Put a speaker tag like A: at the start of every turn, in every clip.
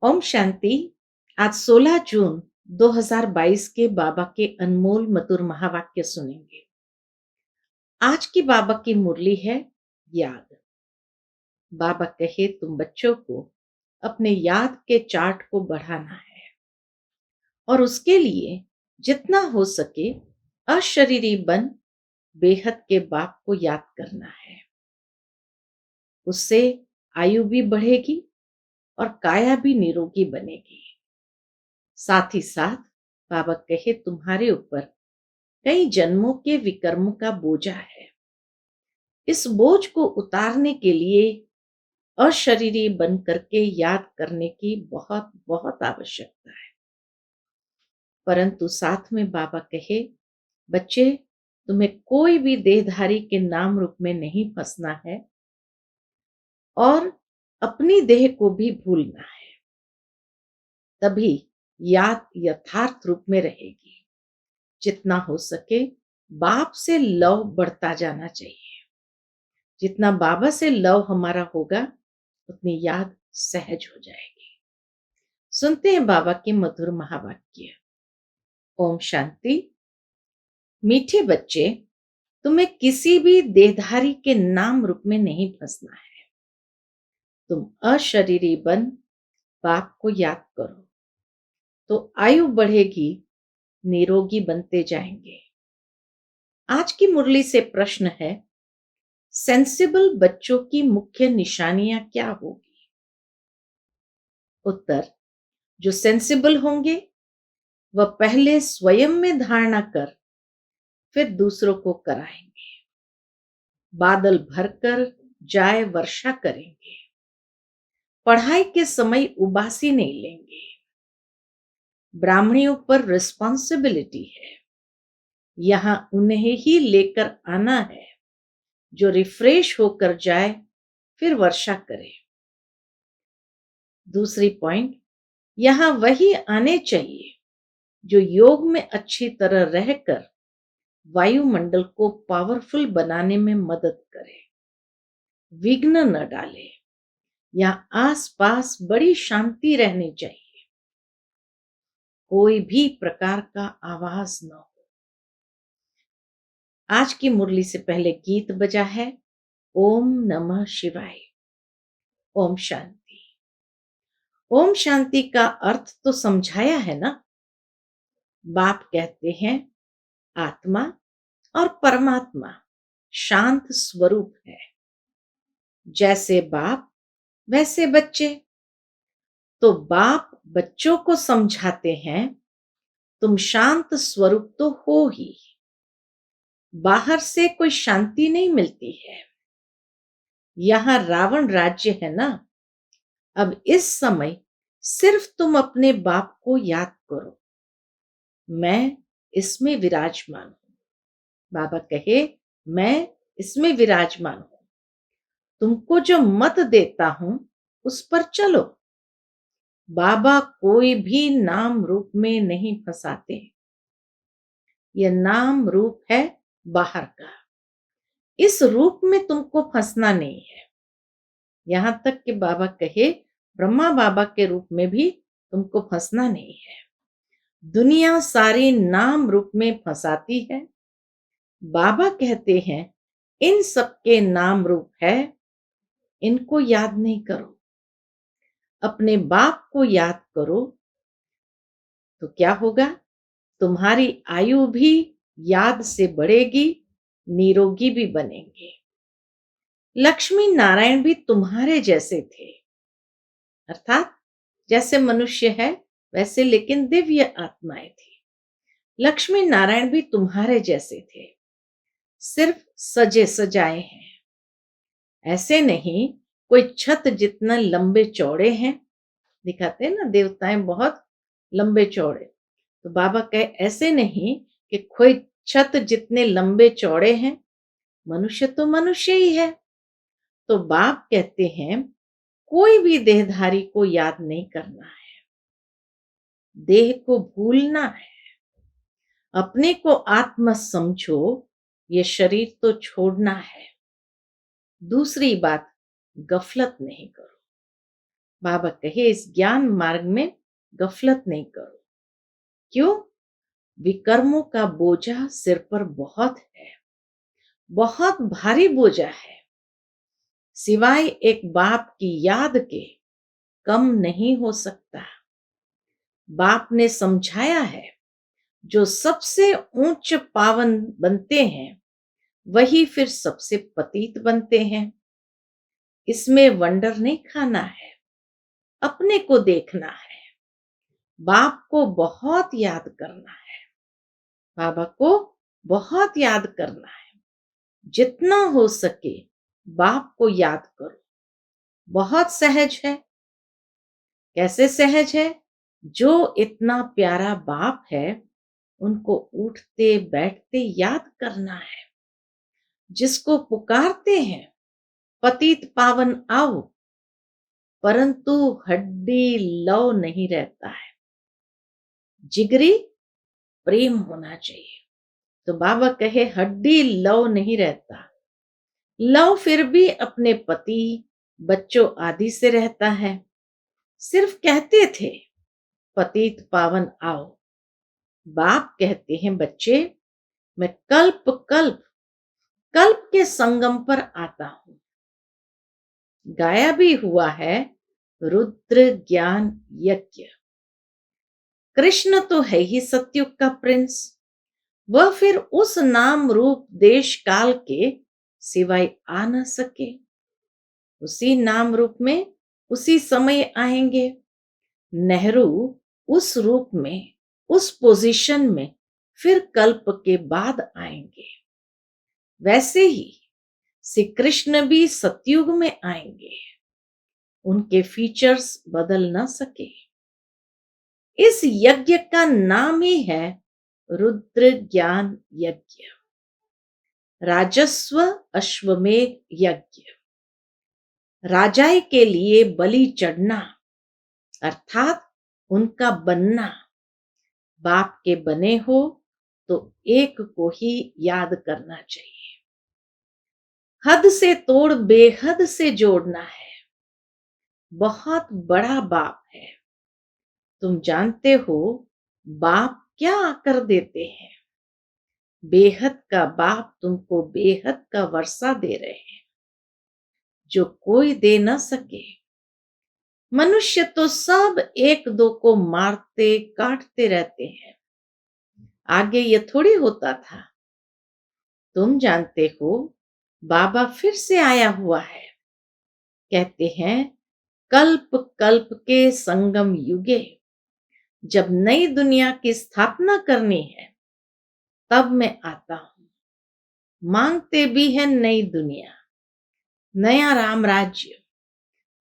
A: ओम शांति। आज 16 जून 2022 के बाबा के अनमोल मधुर महावाक्य सुनेंगे। आज की बाबा की मुरली है याद। बाबा कहे तुम बच्चों को अपने याद के चार्ट को बढ़ाना है और उसके लिए जितना हो सके अशरीरी बन बेहद के बाप को याद करना है। उससे आयु भी बढ़ेगी और काया भी निरोगी बनेगी। साथ ही साथ बाबा कहे तुम्हारे ऊपर कई जन्मों के विकर्म का बोझा है। इस बोझ को उतारने के लिए अशरीरी बन करके याद करने की बहुत बहुत आवश्यकता है। परंतु साथ में बाबा कहे बच्चे तुम्हें कोई भी देहधारी के नाम रूप में नहीं फंसना है और अपनी देह को भी भूलना है, तभी याद यथार्थ रूप में रहेगी। जितना हो सके बाप से लव बढ़ता जाना चाहिए। जितना बाबा से लव हमारा होगा उतनी याद सहज हो जाएगी। सुनते हैं बाबा के मधुर महावाक्य। ओम शांति। मीठे बच्चे, तुम्हें किसी भी देहधारी के नाम रूप में नहीं फंसना है। तुम अशरीरी बन बाप को याद करो तो आयु बढ़ेगी, निरोगी बनते जाएंगे। आज की मुरली से प्रश्न है, सेंसिबल बच्चों की मुख्य निशानियां क्या होगी? उत्तर, जो सेंसिबल होंगे वह पहले स्वयं में धारणा कर फिर दूसरों को कराएंगे। बादल भरकर जाए वर्षा करेंगे। पढ़ाई के समय उबासी नहीं लेंगे। ब्राह्मणियों पर रिस्पॉन्सिबिलिटी है, यहां उन्हें ही लेकर आना है। जो रिफ्रेश होकर जाए फिर वर्षा करे। दूसरी पॉइंट, यहां वही आने चाहिए जो योग में अच्छी तरह रहकर वायुमंडल को पावरफुल बनाने में मदद करे, विघ्न न डाले। यहां आसपास बड़ी शांति रहनी चाहिए, कोई भी प्रकार का आवाज न हो। आज की मुरली से पहले गीत बजा है ओम नमः शिवाय। ओम शांति। ओम शांति का अर्थ तो समझाया है ना। बाप कहते हैं आत्मा और परमात्मा शांत स्वरूप है। जैसे बाप वैसे बच्चे। तो बाप बच्चों को समझाते हैं तुम शांत स्वरूप तो हो ही, बाहर से कोई शांति नहीं मिलती है। यहां रावण राज्य है ना। अब इस समय सिर्फ तुम अपने बाप को याद करो, मैं इसमें विराजमान हूं। बाबा कहे मैं इसमें विराजमान हूं। तुमको जो मत देता हूं उस पर चलो। बाबा कोई भी नाम रूप में नहीं फंसाते। यह नाम रूप है बाहर का। इस रूप में तुमको फंसना नहीं है। यहां तक कि बाबा कहे ब्रह्मा बाबा के रूप में भी तुमको फंसना नहीं है। दुनिया सारी नाम रूप में फंसाती है। बाबा कहते हैं इन सबके नाम रूप है, इनको याद नहीं करो। अपने बाप को याद करो तो क्या होगा? तुम्हारी आयु भी याद से बढ़ेगी, निरोगी भी बनेंगे। लक्ष्मी नारायण भी तुम्हारे जैसे थे, अर्थात जैसे मनुष्य है वैसे, लेकिन दिव्य आत्माएं थी। लक्ष्मी नारायण भी तुम्हारे जैसे थे, सिर्फ सजे सजाए हैं। ऐसे नहीं कोई छत जितना लंबे चौड़े हैं, दिखाते हैं ना देवताएं बहुत लंबे चौड़े। तो बाबा कहे ऐसे नहीं कि कोई छत जितने लंबे चौड़े हैं। मनुष्य तो मनुष्य ही है। तो बाप कहते हैं कोई भी देहधारी को याद नहीं करना है, देह को भूलना है। अपने को आत्मा समझो, ये शरीर तो छोड़ना है। दूसरी बात, गफलत नहीं करो। बाबा कहे इस ज्ञान मार्ग में गफलत नहीं करो। क्यों? विकर्मों का बोझा सिर पर बहुत है, बहुत भारी बोझा है, सिवाय एक बाप की याद के कम नहीं हो सकता। बाप ने समझाया है, जो सबसे ऊंच पावन बनते हैं वही फिर सबसे पतित बनते हैं। इसमें वंडर नहीं खाना है, अपने को देखना है, बाप को बहुत याद करना है, बाबा को बहुत याद करना है। जितना हो सके बाप को याद करो। बहुत सहज है। कैसे सहज है? जो इतना प्यारा बाप है उनको उठते बैठते याद करना है। जिसको पुकारते हैं पतित पावन आओ, परंतु हड्डी लव नहीं रहता है, जिगरी प्रेम होना चाहिए। तो बाबा कहे हड्डी लव नहीं रहता। लव फिर भी अपने पति बच्चों आदि से रहता है। सिर्फ कहते थे पतित पावन आओ। बाप कहते हैं बच्चे मैं कल्प कल्प कल्प के संगम पर आता हूं। गाया भी हुआ है रुद्र ज्ञान यज्ञ। कृष्ण तो है ही सतयुग का प्रिंस। वह फिर उस नाम रूप देश काल के सिवाय आ न सके। उसी नाम रूप में उसी समय आएंगे। नेहरू उस रूप में उस पोजीशन में फिर कल्प के बाद आएंगे। वैसे ही श्री कृष्ण भी सतयुग में आएंगे। उनके फीचर्स बदल न सके। इस यज्ञ का नाम ही है रुद्र ज्ञान यज्ञ, राजस्व अश्वमेध यज्ञ। राजाई के लिए बलि चढ़ना अर्थात उनका बनना। बाप के बने हो तो एक को ही याद करना चाहिए। हद से तोड़ बेहद से जोड़ना है। बहुत बड़ा बाप है। तुम जानते हो बाप क्या कर देते हैं। बेहद का बाप तुमको बेहद का वर्षा दे रहे हैं जो कोई दे न सके। मनुष्य तो सब एक दो को मारते काटते रहते हैं। आगे ये थोड़ी होता था। तुम जानते हो बाबा फिर से आया हुआ है। कहते हैं कल्प कल्प के संगम युगे जब नई दुनिया की स्थापना करनी है तब मैं आता हूं। मांगते भी है नई दुनिया, नया राम राज्य।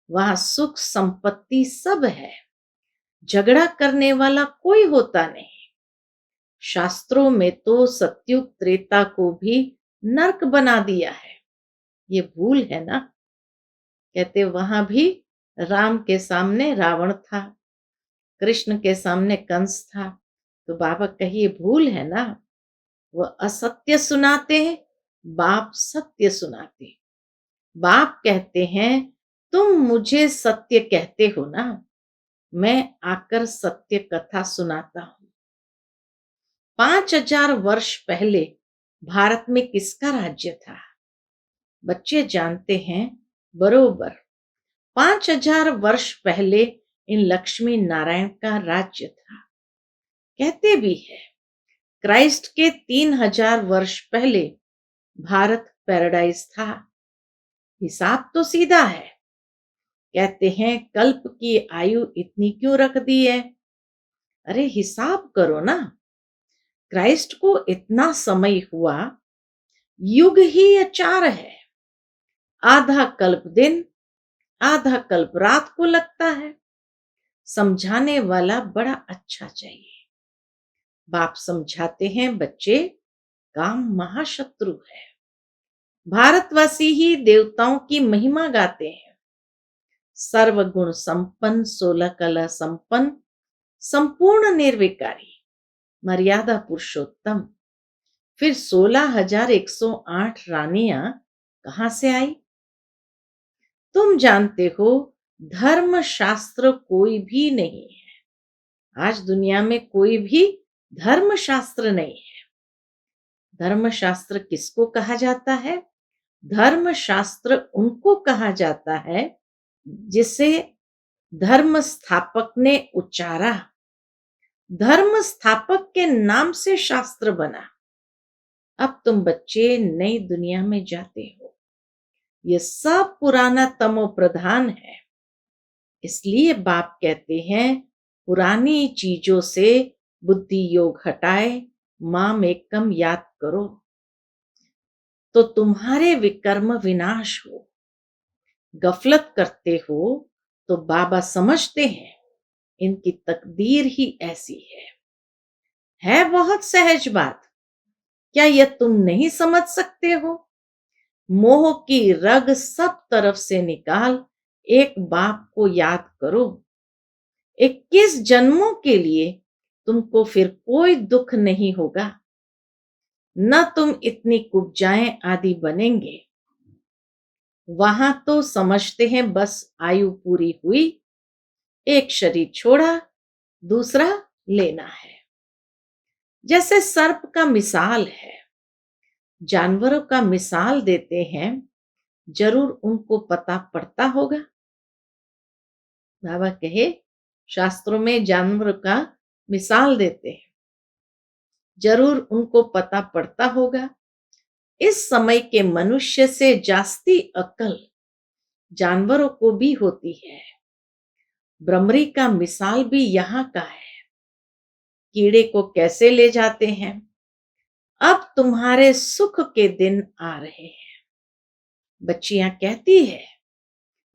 A: वहां सुख संपत्ति सब है। झगड़ा करने वाला कोई होता नहीं। शास्त्रों में तो सत्युग त्रेता को भी नरक बना दिया है। ये भूल है ना। कहते वहां भी राम के सामने रावण था, कृष्ण के सामने कंस था। तो बाबा कहिए भूल है ना। वह असत्य सुनाते हैं, बाप सत्य सुनाते। बाप कहते हैं तुम मुझे सत्य कहते हो ना, मैं आकर सत्य कथा सुनाता हूं। 5000 वर्ष पहले भारत में किसका राज्य था? बच्चे जानते हैं बरोबर। 5000 वर्ष पहले इन लक्ष्मी नारायण का राज्य था। कहते भी है क्राइस्ट के 3000 वर्ष पहले भारत पैराडाइज था। हिसाब तो सीधा है। कहते हैं कल्प की आयु इतनी क्यों रख दी है? अरे हिसाब करो ना। क्राइस्ट को इतना समय हुआ, युग ही 4 है। आधा कल्प दिन, आधा कल्प रात को लगता है। समझाने वाला बड़ा अच्छा चाहिए। बाप समझाते हैं बच्चे काम महाशत्रु है। भारतवासी ही देवताओं की महिमा गाते हैं। सर्वगुण संपन्न, 16 कला संपन्न, संपूर्ण निर्विकारी, मर्यादा पुरुषोत्तम। फिर 16,108 रानियां कहां से आई? तुम जानते हो धर्म शास्त्र कोई भी नहीं है। आज दुनिया में कोई भी धर्म शास्त्र नहीं है। धर्म शास्त्र किसको कहा जाता है? धर्म शास्त्र उनको कहा जाता है जिसे धर्म स्थापक ने उच्चारा। धर्म स्थापक के नाम से शास्त्र बना। अब तुम बच्चे नई दुनिया में जाते हो। ये सब पुराना तमो प्रधान है। इसलिए बाप कहते हैं पुरानी चीजों से बुद्धि योग हटाए माम एकम याद करो, तो तुम्हारे विकर्म विनाश हो। गफलत करते हो तो बाबा समझते हैं इनकी तकदीर ही ऐसी है बहुत सहज बात। क्या यह तुम नहीं समझ सकते हो? मोह की रग सब तरफ से निकाल एक बाप को याद करो। 21 जन्मों के लिए तुमको फिर कोई दुख नहीं होगा। न तुम इतनी कुब्जाएं आदि बनेंगे। वहां तो समझते हैं बस आयु पूरी हुई, एक शरीर छोड़ा, दूसरा लेना है। जैसे सर्प का मिसाल है, जानवरों का मिसाल देते हैं, जरूर उनको पता पड़ता होगा। बाबा कहे शास्त्रों में जानवरों का मिसाल देते हैं, जरूर उनको पता पड़ता होगा। इस समय के मनुष्य से जास्ती अक्ल जानवरों को भी होती है। भ्रमरी का मिसाल भी यहाँ का है। कीड़े को कैसे ले जाते हैं? अब तुम्हारे सुख के दिन आ रहे हैं। बच्चियां कहती है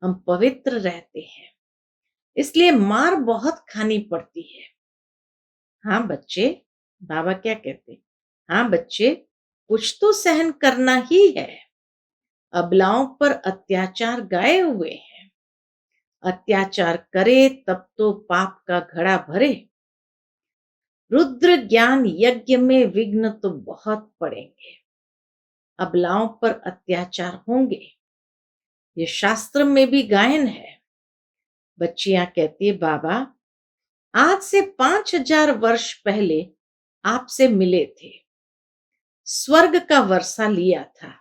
A: हम पवित्र रहते हैं, इसलिए मार बहुत खानी पड़ती है। हाँ बच्चे, बाबा क्या कहते? हाँ बच्चे, कुछ तो सहन करना ही है। अबलाओं पर अत्याचार गाए हुए हैं। अत्याचार करे तब तो पाप का घड़ा भरे। रुद्र ज्ञान यज्ञ में विघ्न तो बहुत पड़ेंगे। अबलाओं पर अत्याचार होंगे, ये शास्त्र में भी गायन है। बच्चियां कहती है बाबा आज से 5000 वर्ष पहले आपसे मिले थे, स्वर्ग का वर्षा लिया था,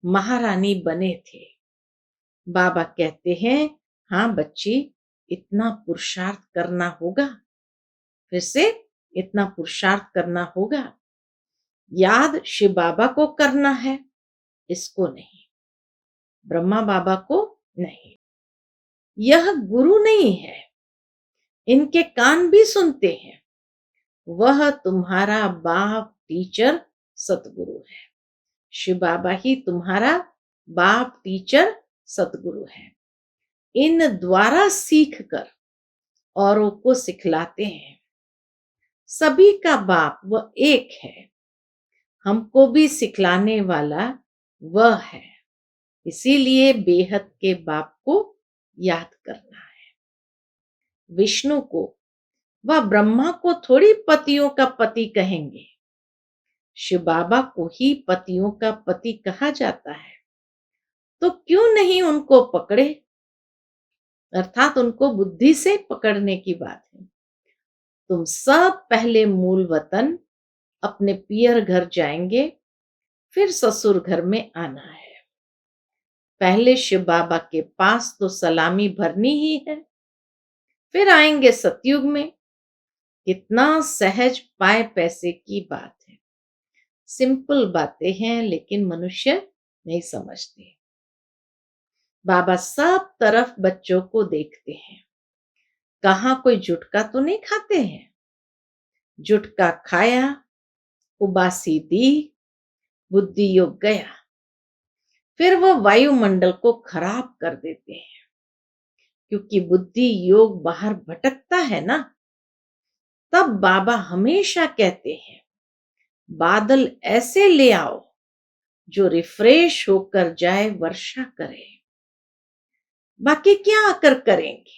A: महारानी बने थे। बाबा कहते हैं हाँ बच्ची, इतना पुरुषार्थ करना होगा, फिर से इतना पुरुषार्थ करना होगा। याद शिव बाबा को करना है, इसको नहीं, ब्रह्मा बाबा को नहीं। यह गुरु नहीं है, इनके कान भी सुनते हैं। वह तुम्हारा बाप टीचर सतगुरु है। शिव बाबा ही तुम्हारा बाप टीचर सतगुरु है। इन द्वारा सीख कर औरों को सिखलाते हैं। सभी का बाप वह एक है, हमको भी सिखलाने वाला वह है। इसीलिए बेहद के बाप को याद करना है। विष्णु को वह ब्रह्मा को थोड़ी पतियों का पति कहेंगे, शिव बाबा को ही पतियों का पति कहा जाता है। तो क्यों नहीं उनको पकड़े? अर्थात उनको बुद्धि से पकड़ने की बात है। तुम सब पहले मूल वतन अपने पियर घर जाएंगे, फिर ससुर घर में आना है। पहले शिव बाबा के पास तो सलामी भरनी ही है, फिर आएंगे सतयुग में। कितना सहज पाए पैसे की बात है। सिंपल बातें हैं लेकिन मनुष्य नहीं समझते। बाबा सब तरफ बच्चों को देखते हैं, कहां कोई जुटका तो नहीं खाते हैं। जुटका खाया, उबासी दी, बुद्धि योग गया, फिर वह वायुमंडल को खराब कर देते हैं। क्योंकि बुद्धि योग बाहर भटकता है ना, तब बाबा हमेशा कहते हैं बादल ऐसे ले आओ जो रिफ्रेश होकर जाए, वर्षा करे। बाकी क्या आकर करेंगे?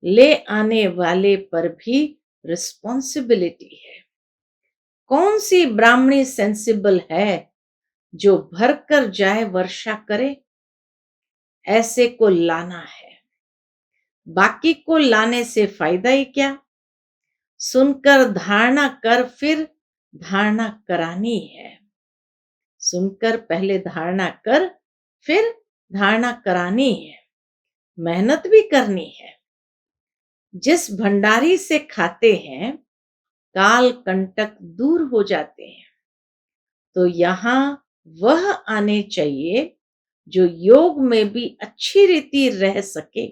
A: ले आने वाले पर भी रिस्पॉन्सिबिलिटी है। कौन सी ब्राह्मणी सेंसिबल है जो भरकर जाए, वर्षा करे? ऐसे को लाना है। बाकी को लाने से फायदा ही क्या? सुनकर धारणा कर, फिर धारणा करानी है। सुनकर पहले धारणा कर, फिर धारणा करानी है। मेहनत भी करनी है। जिस भंडारी से खाते हैं, काल कंटक दूर हो जाते हैं। तो यहां वह आने चाहिए जो योग में भी अच्छी रीति रह सके,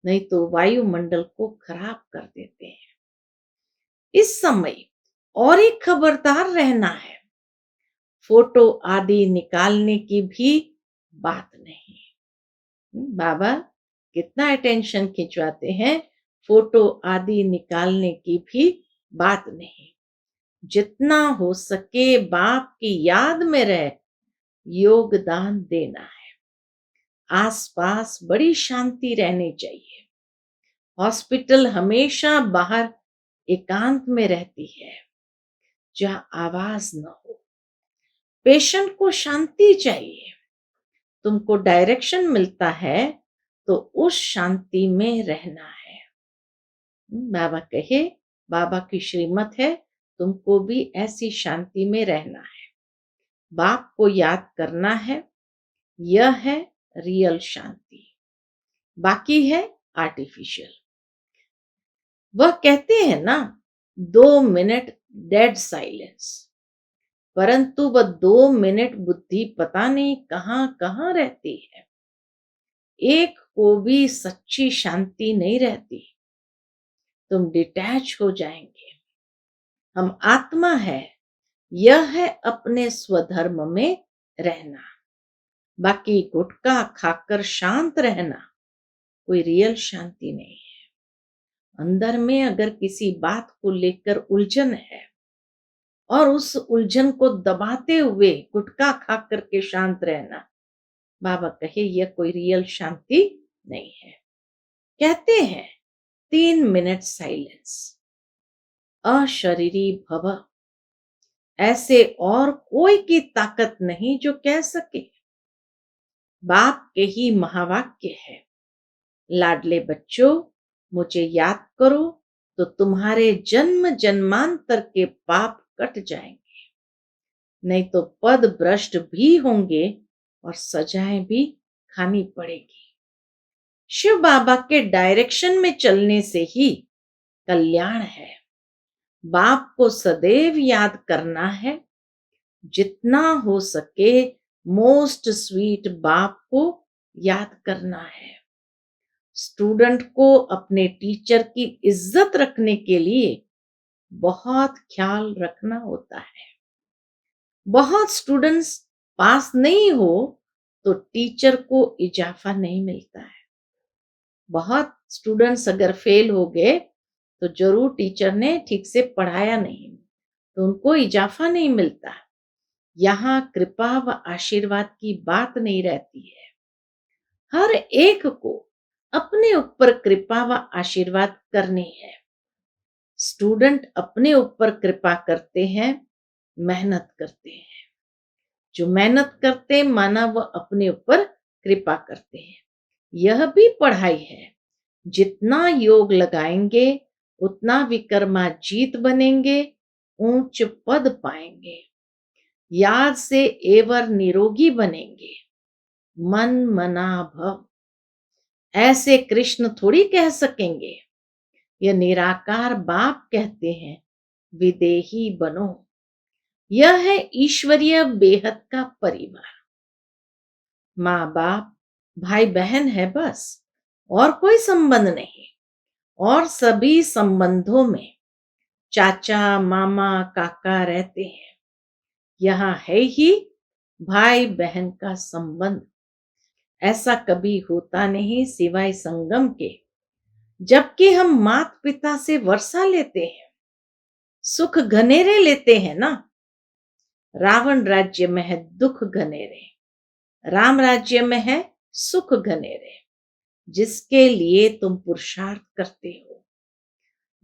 A: नहीं तो वायुमंडल को खराब कर देते हैं। इस समय और ही खबरदार रहना है। फोटो आदि निकालने की भी बात नहीं। बाबा कितना अटेंशन खिंचवाते हैं, फोटो आदि निकालने की भी बात नहीं। जितना हो सके बाप की याद में रह योगदान देना है। आसपास बड़ी शांति रहनी चाहिए। हॉस्पिटल हमेशा बाहर एकांत में रहती है, जहां आवाज न हो। पेशेंट को शांति चाहिए। तुमको डायरेक्शन मिलता है तो उस शांति में रहना है। बाबा कहे, बाबा की श्रीमत है, तुमको भी ऐसी शांति में रहना है। बाप को याद करना है। यह है रियल शांति, बाकी है आर्टिफिशियल। वह कहते हैं ना, 2 मिनट डेड साइलेंस, परंतु वह 2 मिनट बुद्धि पता नहीं कहां कहां रहती है। एक को भी सच्ची शांति नहीं रहती। तुम डिटैच हो जाएंगे। हम आत्मा है, यह है अपने स्वधर्म में रहना। बाकी गुटखा खाकर शांत रहना कोई रियल शांति नहीं है। अंदर में अगर किसी बात को लेकर उलझन है और उस उलझन को दबाते हुए गुटखा खा करके शांत रहना, बाबा कहे यह कोई रियल शांति नहीं है। कहते हैं 3 मिनट साइलेंस, अशरीरी भव। ऐसे और कोई की ताकत नहीं जो कह सके। बाप के ही महावाक्य है, लाडले बच्चों मुझे याद करो तो तुम्हारे जन्म जन्मांतर के पाप कट जाएंगे। नहीं तो पद भ्रष्ट भी होंगे और सजाएं भी खानी पड़ेगी। शिव बाबा के डायरेक्शन में चलने से ही कल्याण है। बाप को सदैव याद करना है। जितना हो सके मोस्ट स्वीट बाप को याद करना है। स्टूडेंट को अपने टीचर की इज्जत रखने के लिए बहुत ख्याल रखना होता है। बहुत स्टूडेंट्स पास नहीं हो तो टीचर को इजाफा नहीं मिलता है। बहुत स्टूडेंट्स अगर फेल हो गए तो जरूर टीचर ने ठीक से पढ़ाया नहीं, तो उनको इजाफा नहीं मिलता। यहाँ कृपा व आशीर्वाद की बात नहीं रहती है। हर एक को अपने ऊपर कृपा व आशीर्वाद करनी है। स्टूडेंट अपने ऊपर कृपा करते हैं, मेहनत करते हैं। जो मेहनत करते माना वह अपने ऊपर कृपा करते हैं। यह भी पढ़ाई है। जितना योग लगाएंगे उतना विक्रमाजीत बनेंगे, ऊंच पद पाएंगे। याद से एवर निरोगी बनेंगे। मन मना भव। ऐसे कृष्ण थोड़ी कह सकेंगे। यह निराकार बाप कहते हैं, विदेही बनो। यह है ईश्वरीय बेहद का परिवार। माँ बाप भाई बहन है बस, और कोई संबंध नहीं। और सभी संबंधों में चाचा मामा काका रहते हैं। यहाँ है ही भाई बहन का संबंध। ऐसा कभी होता नहीं सिवाय संगम के, जबकि हम माता पिता से वर्षा लेते हैं, सुख घनेरे लेते हैं ना। रावण राज्य में है दुख घनेरे, राम राज्य में है सुख घनेरे, जिसके लिए तुम पुरुषार्थ करते हो।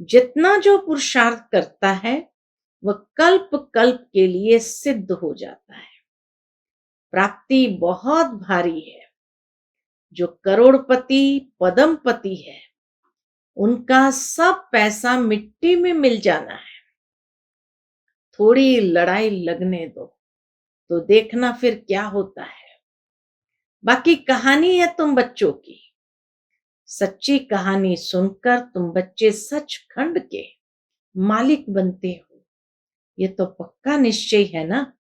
A: जितना जो पुरुषार्थ करता है वह कल्प कल्प के लिए सिद्ध हो जाता है। प्राप्ति बहुत भारी है। जो करोड़पति पदमपति है, उनका सब पैसा मिट्टी में मिल जाना है। थोड़ी लड़ाई लगने दो तो देखना फिर क्या होता है। बाकी कहानी है तुम बच्चों की। सच्ची कहानी सुनकर तुम बच्चे सचखंड के मालिक बनते हो, ये तो पक्का निश्चय है ना।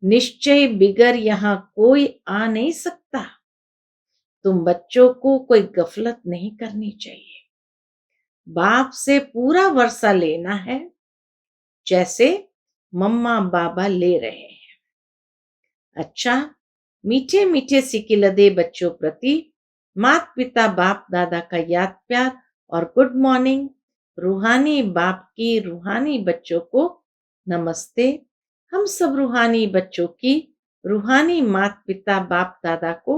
A: निश्चय बिगर यहां कोई आ नहीं सकता। तुम बच्चों को कोई गफलत नहीं करनी चाहिए। बाप से पूरा वर्षा लेना है, जैसे मम्मा बाबा ले रहे हैं। अच्छा, मीठे मीठे सिकिलदे बच्चों प्रति माता पिता बाप दादा का याद प्यार और गुड मॉर्निंग। रूहानी बाप की रूहानी बच्चों को नमस्ते। हम सब रूहानी बच्चों की रूहानी माता पिता बाप दादा को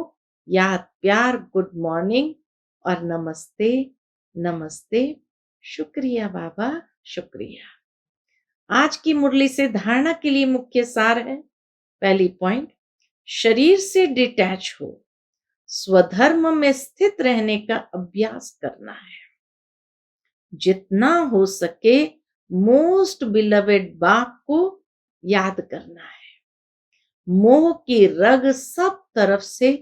A: याद प्यार गुड मॉर्निंग और नमस्ते नमस्ते। शुक्रिया बाबा, शुक्रिया। आज की मुरली से धारणा के लिए मुख्य सार है। पहली पॉइंट, शरीर से डिटैच हो, स्वधर्म में स्थित रहने का अभ्यास करना है। जितना हो सके मोस्ट बिलवेड बाप को याद करना है। मोह की रग सब तरफ से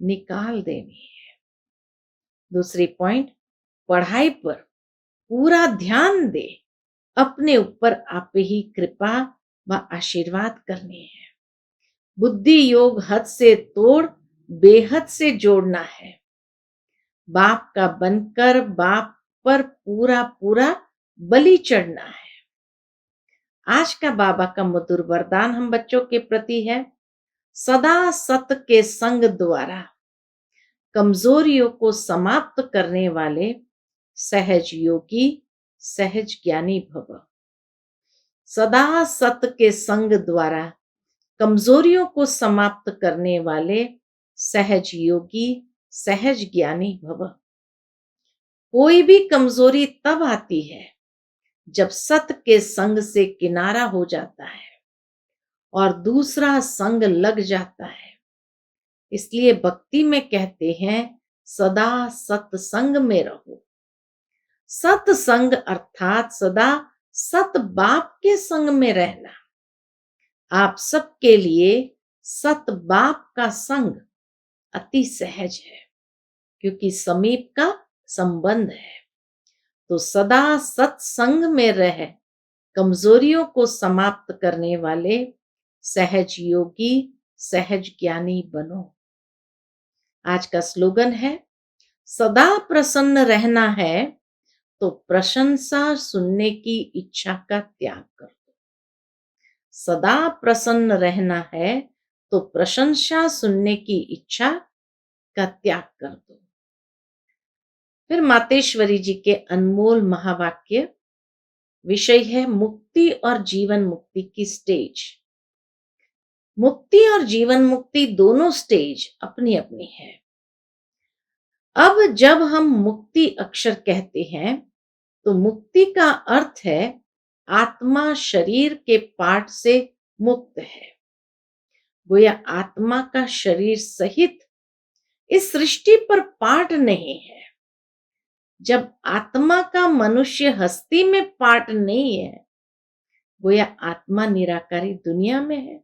A: निकाल देनी है। दूसरी पॉइंट, पढ़ाई पर पूरा ध्यान दे। अपने ऊपर आप ही कृपा व आशीर्वाद करने हैं। बुद्धि योग हद से तोड़ बेहद से जोड़ना है। बाप का बनकर बाप पर पूरा पूरा बलि चढ़ना है। आज का बाबा का मधुर वरदान हम बच्चों के प्रति है। सदा सत के संग द्वारा कमजोरियों को समाप्त करने वाले सहज योगी सहज ज्ञानी भव। सदा सत के संग द्वारा कमजोरियों को समाप्त करने वाले सहज योगी सहज ज्ञानी भव। कोई भी कमजोरी तब आती है जब सत के संग से किनारा हो जाता है और दूसरा संग लग जाता है। इसलिए भक्ति में कहते हैं सदा सत्संग में रहो। सत्संग अर्थात सदा सत बाप के संग में रहना। आप सबके लिए सत बाप का संग अति सहज है, क्योंकि समीप का संबंध है। तो सदा सत्संग में रह कमजोरियों को समाप्त करने वाले सहज योगी सहज ज्ञानी बनो। आज का स्लोगन है, सदा प्रसन्न रहना है तो प्रशंसा सुनने की इच्छा का त्याग कर दो। सदा प्रसन्न रहना है तो प्रशंसा सुनने की इच्छा का त्याग कर दो। फिर मातेश्वरी जी के अनमोल महावाक्य। विषय है मुक्ति और जीवन मुक्ति की स्टेज। मुक्ति और जीवन मुक्ति दोनों स्टेज अपनी अपनी है। अब जब हम मुक्ति अक्षर कहते हैं तो मुक्ति का अर्थ है आत्मा शरीर के पार्ट से मुक्त है। गोया आत्मा का शरीर सहित इस सृष्टि पर पार्ट नहीं है। जब आत्मा का मनुष्य हस्ती में पार्ट नहीं है, गोया आत्मा निराकारी दुनिया में है,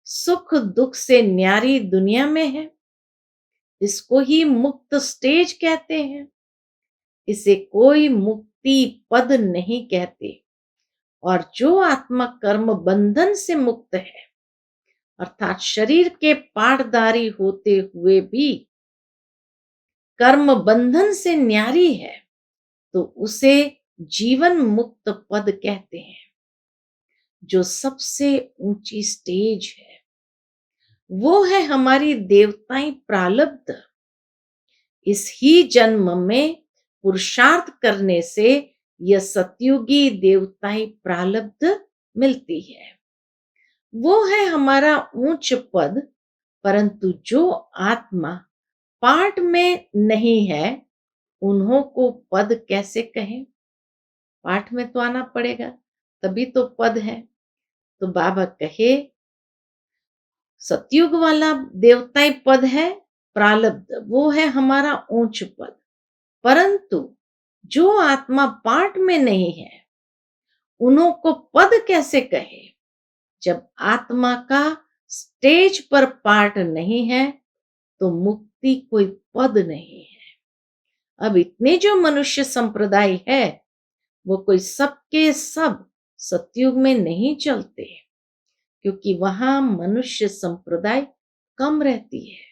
A: सुख दुख से न्यारी दुनिया में है। इसको ही मुक्त स्टेज कहते हैं। इसे कोई मुक्ति पद नहीं कहते। और जो आत्मा कर्म बंधन से मुक्त है, अर्थात शरीर के पाटदारी होते हुए भी कर्म बंधन से न्यारी है, तो उसे जीवन मुक्त पद कहते हैं, जो सबसे ऊंची स्टेज है। वो है हमारी देवताएं प्रारब्ध। इस ही जन्म में पुरुषार्थ करने से यह सतयुगी देवताएं प्रारब्ध मिलती है। वो है हमारा उच्च पद। परंतु जो आत्मा पाठ में नहीं है, उन्हों को पद कैसे कहें? पाठ में तो आना पड़ेगा, तभी तो पद है। तो बाबा कहे सतयुग वाला देवताएं पद है प्रारब्ध, वो है हमारा ऊंच पद। परंतु जो आत्मा पाठ में नहीं है, उन्हों को पद कैसे कहे? जब आत्मा का स्टेज पर पार्ट नहीं है, तो मुक्ति कोई पद नहीं है। अब इतने जो मनुष्य संप्रदाय है, वो कोई सबके सब सतयुग में नहीं चलते, क्योंकि वहां मनुष्य संप्रदाय कम रहती है।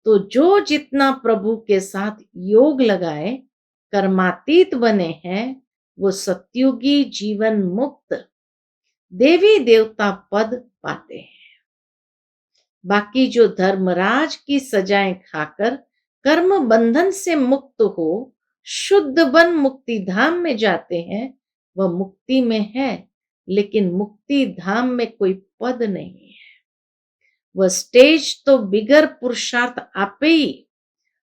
A: तो जो जितना प्रभु के साथ योग लगाए, कर्मातीत बने हैं, वो सतयुगी जीवन मुक्त देवी देवता पद पाते हैं। बाकी जो धर्मराज की सजाएं खाकर कर्म बंधन से मुक्त हो शुद्ध बन मुक्ति धाम में जाते हैं, वह मुक्ति में है, लेकिन मुक्ति धाम में कोई पद नहीं है। वह स्टेज तो बिगर पुरुषार्थ आपे ही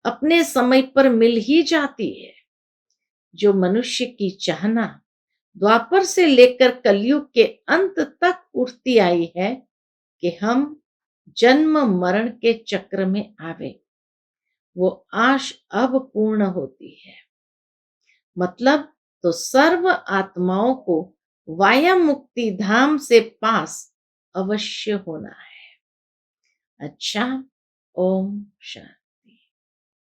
A: अपने समय पर मिल ही जाती है। जो मनुष्य की चाहना द्वापर से लेकर कलयुग के अंत तक उठती आई है कि हम जन्म मरण के चक्र में आवे, वो आश अब पूर्ण होती है। मतलब तो सर्व आत्माओं को वाया मुक्ति धाम से पास अवश्य होना है। अच्छा, ओम शांति।